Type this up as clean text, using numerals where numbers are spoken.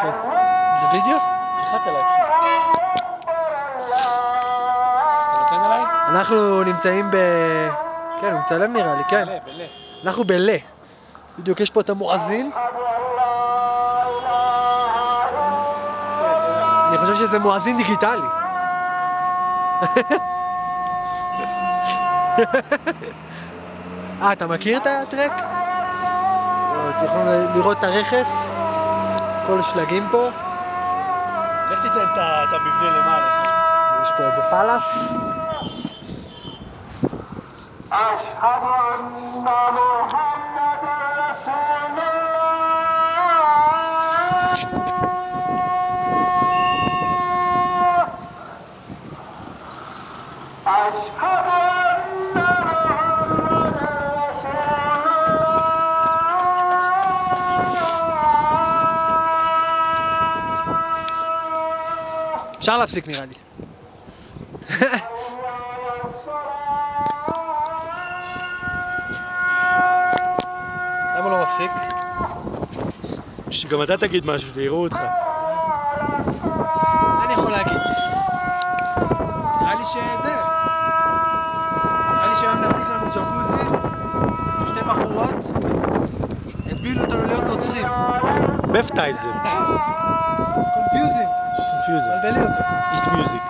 כן. זה וידאו? תלחץ עליי פשוט. אתה נותן עליי? אנחנו נמצאים כן, הוא מצלם נראה לי, כן. בלה. אנחנו בלה. בדיוק, יש פה את המואזין. אני חושב שזה מואזין דיגיטלי. אתה מכיר את הטרק? אתם יכולים לראות את הרכס, כל השלגים פה. לך תיתן את המבנה למעלה. יש פה איזה פלאס. אפשר להפסיק נראה לי. למה לא מפסיק? שגם אתה תגיד משהו ויראו אותך. מה אני יכול להגיד? נראה לי שזה. נראה לי שהיום נשיג לנו ג'קוזי, שתי בחורות, הטבילו אותנו להיות נוצרים. בפטייזם. קונפיוזינג. קונפיוזינג. מבלבלים אותו. איסט מיוזיק.